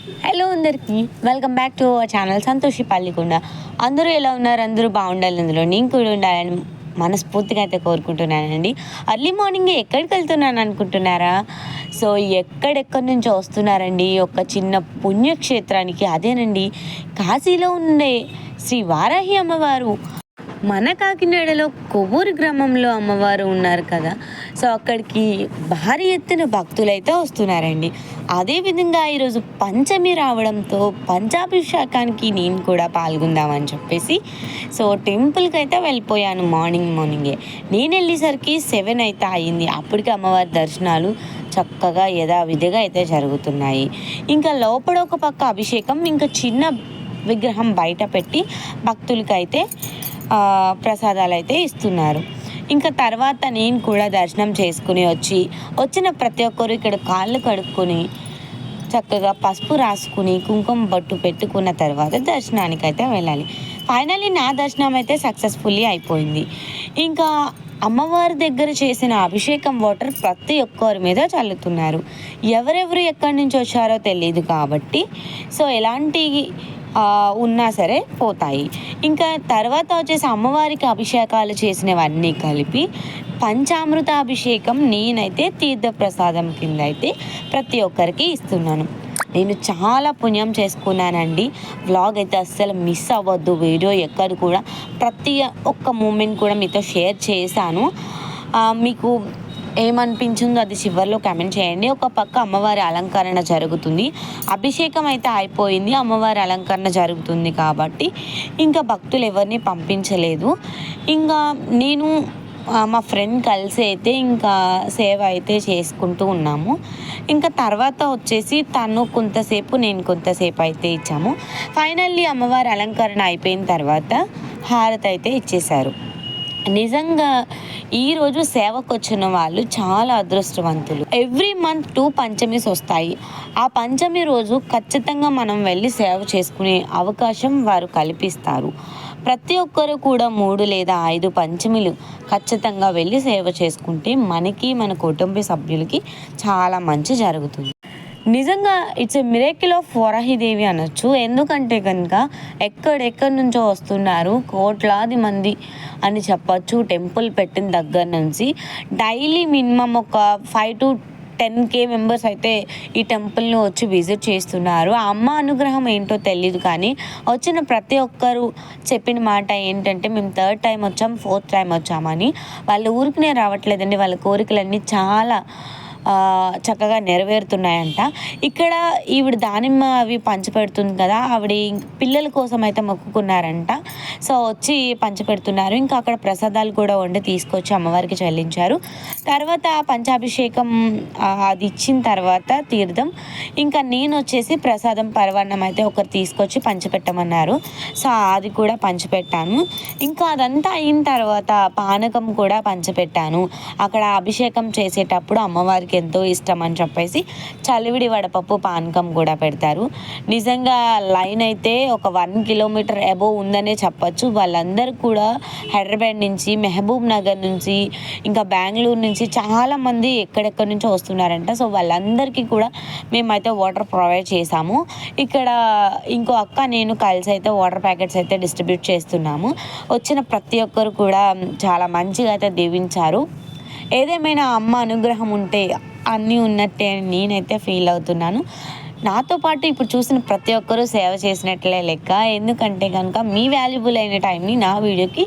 Hello అందరికీ, welcome back to our channel Santoshi Pallikonda. అందరూ ఎలా ఉన్నారు? అందరూ బాగుండాలి, అందులో నేను కూడా ఉండాలని మనస్ఫూర్తిగా అయితే కోరుకుంటున్నానండి. అర్లీ మార్నింగ్ ఎక్కడికి వెళ్తున్నాను అనుకుంటున్నారా? సో ఎక్కడెక్కడి నుంచో వస్తున్నారండి ఒక చిన్న పుణ్యక్షేత్రానికి. అదేనండి, కాశీలో ఉండే శ్రీ వారాహి అమ్మవారు. మన కాకినాడలో కొవ్వూరు గ్రామంలో అమ్మవారు ఉన్నారు కదా. సో అక్కడికి భారీ ఎత్తున భక్తులైతే వస్తున్నారండి. అదేవిధంగా ఈరోజు పంచమి రావడంతో పంచాభిషేకానికి నేను కూడా పాల్గొందామని చెప్పేసి సో టెంపుల్కి అయితే వెళ్ళిపోయాను. మార్నింగే నేను వెళ్ళేసరికి 7 అయితే అయ్యింది. అప్పటికి అమ్మవారి దర్శనాలు చక్కగా యథావిధిగా అయితే జరుగుతున్నాయి. ఇంకా లోపల ఒక పక్క అభిషేకం, ఇంకా చిన్న విగ్రహం బయట పెట్టి భక్తులకైతే ప్రసాదాలు అయితే ఇస్తున్నారు. ఇంకా తర్వాత నేను కూడా దర్శనం చేసుకుని వచ్చిన ప్రతి ఒక్కరు ఇక్కడ కాళ్ళు కడుక్కొని చక్కగా పసుపు రాసుకుని కుంకుమ బొట్టు పెట్టుకున్న తర్వాత దర్శనానికి అయితే వెళ్ళాలి. ఫైనల్లీ నా దర్శనం అయితే సక్సెస్ఫుల్లీ అయిపోయింది. ఇంకా అమ్మవారి దగ్గర చేసిన అభిషేకం వాటర్ ప్రతి ఒక్కరి మీద చల్లుతున్నారు. ఎవరెవరు ఎక్కడి నుంచి వచ్చారో తెలియదు కాబట్టి సో ఎలాంటి ఉన్నా సరే పోతాయి. ఇంకా తర్వాత వచ్చేసి అమ్మవారికి అభిషేకాలు చేసినవన్నీ కలిపి పంచామృత అభిషేకం నేనైతే తీర్థప్రసాదం కింద అయితే ప్రతి ఒక్కరికి ఇస్తున్నాను. నేను చాలా పుణ్యం చేసుకున్నానండి. వ్లాగ్ అయితే అస్సలు మిస్ అవ్వద్దు. వీడియో ఎక్కడ కూడా ప్రతి ఒక్క మూమెంట్ కూడా మీతో షేర్ చేశాను. మీకు ఏమనిపించిందో అది చివరిలో కామెంట్ చేయండి. ఒక పక్క అమ్మవారి అలంకరణ జరుగుతుంది, అభిషేకం అయితే అయిపోయింది, అమ్మవారి అలంకరణ జరుగుతుంది కాబట్టి ఇంకా భక్తులు ఎవరిని పంపించలేదు. ఇంకా నేను మా ఫ్రెండ్ కలిసి అయితే ఇంకా సేవ అయితే చేసుకుంటూ ఉన్నాము. ఇంకా తర్వాత వచ్చేసి తను కొంతసేపు నేను కొంతసేపు అయితే ఇచ్చాము. ఫైనల్లీ అమ్మవారి అలంకరణ అయిపోయిన తర్వాత హారతి అయితే ఇచ్చేశారు. నిజంగా ఈరోజు సేవకు వచ్చిన వాళ్ళు చాలా అదృష్టవంతులు. ఎవ్రీ మంత్ 2 పంచమిస్ వస్తాయి. ఆ పంచమి రోజు ఖచ్చితంగా మనం వెళ్ళి సేవ చేసుకునే అవకాశం వారు కల్పిస్తారు. ప్రతి ఒక్కరు కూడా 3 లేదా 5 పంచమిలు ఖచ్చితంగా వెళ్ళి సేవ చేసుకుంటే మనకి మన కుటుంబ సభ్యులకి చాలా మంచి జరుగుతుంది. నిజంగా ఇట్స్ ఎ మిరేకిల్ ఆఫ్ వారాహిదేవి అనొచ్చు. ఎందుకంటే కనుక ఎక్కడెక్కడి నుంచో వస్తున్నారు, కోట్లాది మంది అని చెప్పచ్చు. టెంపుల్ పెట్టిన దగ్గర నుంచి డైలీ మినిమం ఒక 5 to 10K మెంబర్స్ అయితే ఈ టెంపుల్ని వచ్చి విజిట్ చేస్తున్నారు. ఆ అమ్మ అనుగ్రహం ఏంటో తెలియదు, కానీ వచ్చిన ప్రతి ఒక్కరు చెప్పిన మాట ఏంటంటే మేము 3rd టైం వచ్చాం, 4th టైం వచ్చామని. వాళ్ళ ఊరికినే రావట్లేదండి, వాళ్ళ కోరికలన్నీ చాలా చక్కగా నెరవేరుతున్నాయంట. ఇక్కడ ఈవిడ దానిమ్మ అవి పంచిపెడుతుంది కదా, ఆవిడ పిల్లల కోసం అయితే మొక్కుకున్నారంట. సో వచ్చి పంచిపెడుతున్నారు. ఇంకా అక్కడ ప్రసాదాలు కూడా వండి తీసుకొచ్చి అమ్మవారికి చెల్లించారు. తర్వాత పంచాభిషేకం అది ఇచ్చిన తర్వాత తీర్థం, ఇంకా నేను వచ్చేసి ప్రసాదం పరవాన్నం అయితే ఒకరు తీసుకొచ్చి పంచిపెట్టమన్నారు. సో అది కూడా పంచిపెట్టాను. ఇంకా అదంతా అయిన తర్వాత పానకం కూడా పంచిపెట్టాను. అక్కడ అభిషేకం చేసేటప్పుడు అమ్మవారికి ఎంతో ఇష్టం అని చెప్పేసి చలివిడి వడపప్పు పానకం కూడా పెడతారు. నిజంగా లైన్ అయితే ఒక 1 కిలోమీటర్ అబోవ్ ఉందనే చెప్పచ్చు. వాళ్ళందరూ కూడా హైదరాబాద్ నుంచి, మహబూబ్ నగర్ నుంచి, ఇంకా బెంగళూరు నుంచి చాలామంది ఎక్కడెక్కడి నుంచో వస్తున్నారంట. సో వాళ్ళందరికీ కూడా మేమైతే వాటర్ ప్రొవైడ్ చేసాము. ఇక్కడ ఇంకో అక్క నేను కలిసి అయితే వాటర్ ప్యాకెట్స్ అయితే డిస్ట్రిబ్యూట్ చేస్తున్నాము. వచ్చిన ప్రతి ఒక్కరు కూడా చాలా మంచిగా అయితే దీవించారు. ఏదేమైనా అమ్మ అనుగ్రహం ఉంటే అన్నీ ఉన్నట్టే అని నేనైతే ఫీల్ అవుతున్నాను. నాతో పాటు ఇప్పుడు చూసిన ప్రతి ఒక్కరూ సేవ చేసినట్లే లెక్క. ఎందుకంటే కనుక మీ వాల్యుబుల్ అయిన టైంని నా వీడియోకి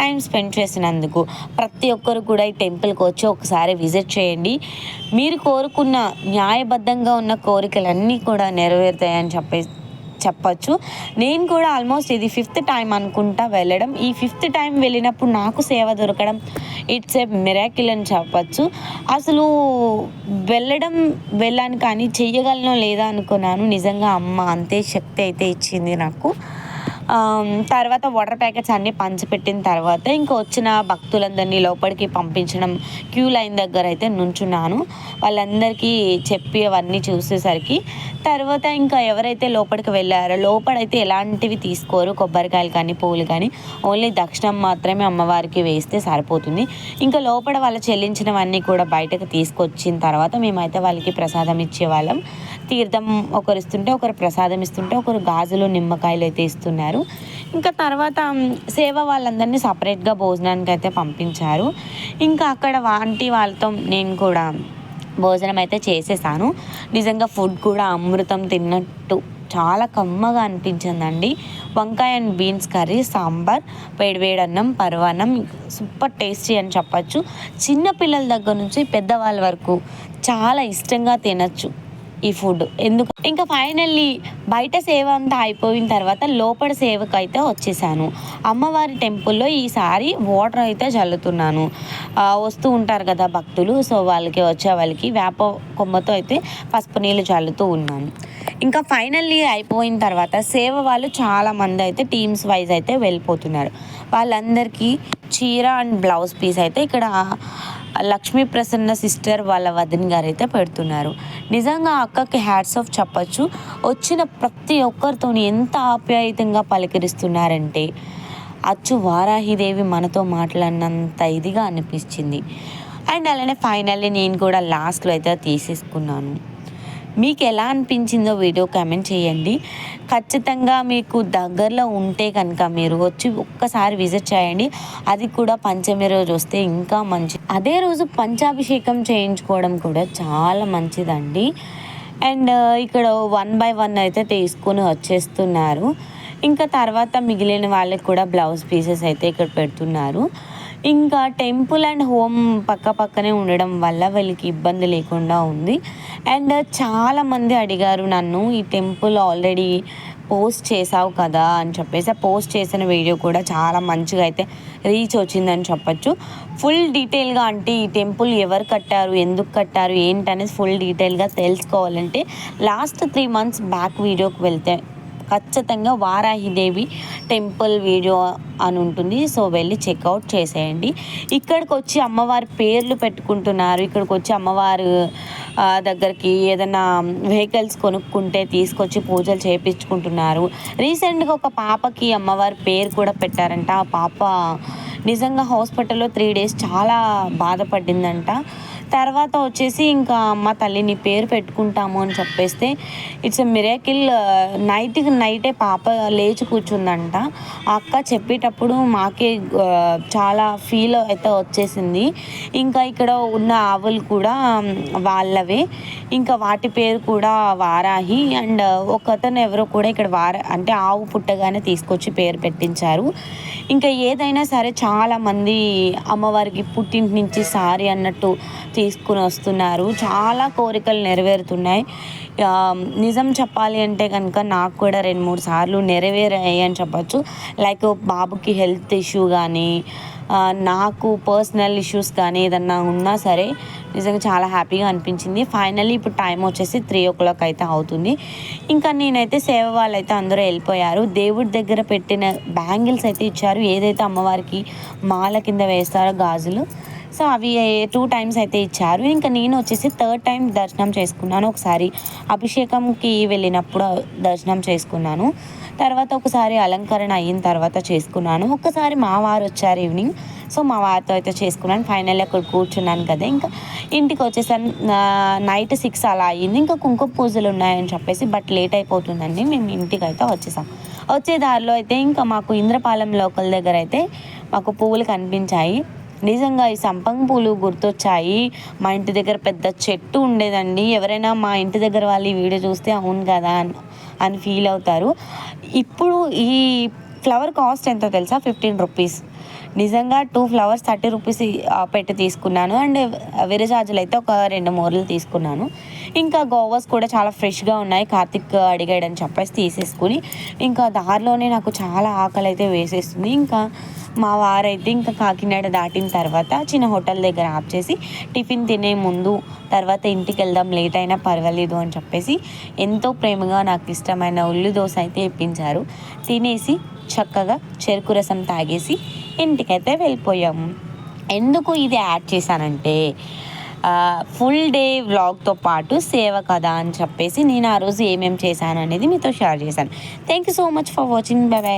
టైం స్పెండ్ చేసినందుకు. ప్రతి ఒక్కరు కూడా ఈ టెంపుల్కి వచ్చి ఒకసారి విజిట్ చేయండి. మీరు కోరుకున్న న్యాయబద్ధంగా ఉన్న కోరికలన్నీ కూడా నెరవేరుతాయని చెప్పచ్చు. నేను కూడా ఆల్మోస్ట్ ఇది 5th టైం అనుకుంటా వెళ్ళడం. ఈ 5th టైం వెళ్ళినప్పుడు నాకు సేవ దొరకడం ఇట్స్ ఏ మిరాకిల్ అని చెప్పచ్చు. అసలు వెళ్ళాను కానీ చెయ్యగలనో లేదా అనుకున్నాను. నిజంగా అమ్మ అంతే శక్తి అయితే ఇచ్చింది నాకు. తర్వాత వాటర్ ప్యాకెట్స్ అన్నీ పంచిపెట్టిన తర్వాత ఇంకా వచ్చిన భక్తులందరినీ లోపలికి పంపించడం, క్యూ లైన్ దగ్గర అయితే నుంచున్నాను. వాళ్ళందరికీ చెప్పి అవన్నీ చూసేసరికి తర్వాత ఇంకా ఎవరైతే లోపలికి వెళ్ళారో లోపలైతే ఎలాంటివి తీసుకోరు, కొబ్బరికాయలు కానీ పూలు కానీ, ఓన్లీ దక్షిణం మాత్రమే అమ్మవారికి వేస్తే సరిపోతుంది. ఇంకా లోపల వాళ్ళు చెల్లించినవన్నీ కూడా బయటకు తీసుకొచ్చిన తర్వాత మేమైతే వాళ్ళకి ప్రసాదం ఇచ్చేవాళ్ళం. తీర్థం ఒకరు ఇస్తుంటే, ఒకరు ప్రసాదం ఇస్తుంటే, ఒకరు గాజులు నిమ్మకాయలు అయితే ఇస్తున్నారు. ఇంకా తర్వాత సేవ వాళ్ళందరినీ సపరేట్గా భోజనానికి అయితే పంపించారు. ఇంకా అక్కడ ఆంటీ వాళ్ళతో నేను కూడా భోజనం అయితే చేసేసాను. నిజంగా ఫుడ్ కూడా అమృతం తిన్నట్టు చాలా కమ్మగా అనిపించిందండి. వంకాయ అండ్ బీన్స్ కర్రీ, సాంబార్, వేడివేడి అన్నం, పరవాన్నం సూపర్ టేస్టీ అని చెప్పచ్చు. చిన్నపిల్లల దగ్గర నుంచి పెద్దవాళ్ళ వరకు చాలా ఇష్టంగా తినచ్చు ఈ ఫుడ్. ఎందుకు ఇంకా ఫైనల్లీ బయట సేవ అంతా అయిపోయిన తర్వాత లోపల సేవకు అయితే వచ్చేసాను. అమ్మవారి టెంపుల్లో ఈసారి వాటర్ అయితే చల్లుతున్నాను. వస్తూ ఉంటారు కదా భక్తులు, సో వాళ్ళకి వచ్చే వాళ్ళకి వేప కొమ్మతో అయితే పసుపు నీళ్ళు చల్లుతూ ఉన్నాను. ఇంకా ఫైనల్లీ అయిపోయిన తర్వాత సేవ వాళ్ళు చాలామంది అయితే టీమ్స్ వైజ్ అయితే వెళ్ళిపోతున్నారు. వాళ్ళందరికీ చీర అండ్ బ్లౌజ్ పీస్ అయితే ఇక్కడ లక్ష్మీ ప్రసన్న సిస్టర్ వాళ్ళ వదిన గారు అయితే పెడుతున్నారు. నిజంగా అక్కకి హ్యాట్స్ ఆఫ్ చెప్పచ్చు. వచ్చిన ప్రతి ఒక్కరితో ఎంత ఆప్యాయతంగా పలకరిస్తున్నారంటే అచ్చు వారాహిదేవి మనతో మాట్లాడినంత ఇదిగా అనిపించింది. అండ్ అలానే ఫైనల్లీ నేను కూడా లాస్ట్లో అయితే తీసేసుకున్నాను. మీకు ఎలా అనిపించిందో వీడియో కామెంట్ చేయండి. ఖచ్చితంగా మీకు దగ్గరలో ఉంటే కనుక మీరు వచ్చి ఒక్కసారి విజిట్ చేయండి. అది కూడా పంచమి రోజు వస్తే ఇంకా మంచి. అదే రోజు పంచాభిషేకం చేయించుకోవడం కూడా చాలా మంచిదండి. అండ్ ఇక్కడ 1 by 1 అయితే తీసుకొని వచ్చేస్తున్నారు. ఇంకా తర్వాత మిగిలిన వాళ్ళకి కూడా బ్లౌజ్ పీసెస్ అయితే ఇక్కడ పెడుతున్నారు. ఇంకా టెంపుల్ అండ్ హోమ్ పక్క పక్కనే ఉండడం వల్ల వీళ్ళకి ఇబ్బంది లేకుండా ఉంది. అండ్ చాలామంది అడిగారు నన్ను, ఈ టెంపుల్ ఆల్రెడీ పోస్ట్ చేసావు కదా అని చెప్పేసి. పోస్ట్ చేసిన వీడియో కూడా చాలా మంచిగా అయితే రీచ్ వచ్చిందని చెప్పచ్చు. ఫుల్ డీటెయిల్గా అంటే ఈ టెంపుల్ ఎవరు కట్టారు, ఎందుకు కట్టారు, ఏంటనేది ఫుల్ డీటెయిల్గా తెలుసుకోవాలంటే లాస్ట్ 3 months బ్యాక్ వీడియోకి వెళ్తే ఖచ్చితంగా వారాహిదేవి టెంపుల్ వీడియో అని ఉంటుంది. సో వెళ్ళి చెక్అవుట్ చేసేయండి. ఇక్కడికి వచ్చి అమ్మవారి పేర్లు పెట్టుకుంటున్నారు. ఇక్కడికి వచ్చి అమ్మవారు దగ్గరికి ఏదైనా వెహికల్స్ కొనుక్కుంటే తీసుకొచ్చి పూజలు చేయించుకుంటున్నారు. రీసెంట్గా ఒక పాపకి అమ్మవారి పేరు కూడా పెట్టారంట. ఆ పాప నిజంగా హాస్పిటల్లో 3 days చాలా బాధపడిందంట. తర్వాత వచ్చేసి ఇంకా అమ్మ తల్లి నీ పేరు పెట్టుకుంటాము అని చెప్పేస్తే ఇట్స్ ఎ మిరాకిల్. నైటే పాప లేచి కూర్చుందంట. ఆ అక్క చెప్పేటప్పుడు మాకే చాలా ఫీల్ అయితే వచ్చేసింది. ఇంకా ఇక్కడ ఉన్న ఆవులు కూడా వాళ్ళవే. ఇంకా వాటి పేరు కూడా వారాహి. అండ్ ఒకతను ఎవరో కూడా ఇక్కడ అంటే ఆవు పుట్టగానే తీసుకొచ్చి పేరు పెట్టించారు. ఇంకా ఏదైనా సరే చాలామంది అమ్మవారికి పుట్టింటి నుంచి సారీ అన్నట్టు తీసుకుని వస్తున్నారు. చాలా కోరికలు నెరవేరుతున్నాయి. నిజం చెప్పాలి అంటే కనుక నాకు కూడా 2-3 సార్లు నెరవేరాయి అని చెప్పచ్చు. లైక్ బాబుకి హెల్త్ ఇష్యూ కానీ, నాకు పర్సనల్ ఇష్యూస్ కానీ ఏదన్నా ఉన్నా సరే నిజంగా చాలా హ్యాపీగా అనిపించింది. ఫైనల్లీ ఇప్పుడు టైం వచ్చేసి 3 o'clock అయితే అవుతుంది. ఇంకా నేనైతే సేవ వాళ్ళైతే అందరూ వెళ్ళిపోయారు. దేవుడి దగ్గర పెట్టిన బ్యాంగిల్స్ అయితే ఇచ్చారు, ఏదైతే అమ్మవారికి మాల కింద వేస్తారో గాజులు. సో అవి 2 times అయితే ఇచ్చారు. ఇంకా నేను వచ్చేసి 3rd time దర్శనం చేసుకున్నాను. ఒకసారి అభిషేకంకి వెళ్ళినప్పుడు దర్శనం చేసుకున్నాను. తర్వాత ఒకసారి అలంకరణ అయిన తర్వాత చేసుకున్నాను. ఒక్కసారి మా వారు వచ్చారు ఈవినింగ్. సో మా వారితో అయితే చేసుకున్నాను. ఫైనల్లీ అక్కడ కూర్చున్నాను కదా, ఇంకా ఇంటికి వచ్చేసాను. నైట్ 6 అలా అయ్యింది. ఇంకా కుంకుమ పూజలు ఉన్నాయని చెప్పేసి బట్ లేట్ అయిపోతుందండి, మేము ఇంటికి అయితే వచ్చేసాం. వచ్చే దారిలో అయితే ఇంకా మాకు ఇంద్రపాలెం లోకల్ దగ్గర అయితే మాకు పువ్వులు కనిపించాయి. నిజంగా ఈ సంపంగి పూలు గుర్తొచ్చాయి. మా ఇంటి దగ్గర పెద్ద చెట్టు ఉండేదండి. ఎవరైనా మా ఇంటి దగ్గర వాళ్ళు ఈ వీడియో చూస్తే అవును కదా అని ఫీల్ అవుతారు. ఇప్పుడు ఈ ఫ్లవర్ కాస్ట్ ఎంతో తెలుసా? 15 rupees. నిజంగా 2 flowers 30 rupees పెట్టి తీసుకున్నాను. అండ్ విరజాజులు అయితే ఒక 2 మూరలు తీసుకున్నాను. ఇంకా గోవాస్ కూడా చాలా ఫ్రెష్గా ఉన్నాయి. కార్తిక్ అడిగాడని చెప్పేసి తీసేసుకుని ఇంకా దారిలోనే నాకు చాలా ఆకలి అయితే వేసేస్తుంది. ఇంకా మా వారైతే ఇంకా కాకినాడ దాటిన తర్వాత చిన్న హోటల్ దగ్గర ఆప్ చేసి టిఫిన్ తినే ముందు తర్వాత ఇంటికి వెళ్దాం లేట్ అయినా పర్వాలేదు అని చెప్పేసి ఎంతో ప్రేమగా నాకు ఇష్టమైన ఉల్లి దోశ అయితే ఇప్పించారు. తినేసి చక్కగా చెరుకు రసం తాగేసి ఇంటికైతే వెళ్ళిపోయాము. ఎందుకు ఇది యాడ్ చేశానంటే ఫుల్ డే వ్లాగ్తో పాటు సేవ కదా అని చెప్పేసి నేను ఆ రోజు ఏమేమి చేశాను అనేది మీతో షేర్ చేశాను. Thank you so much for watching. By by.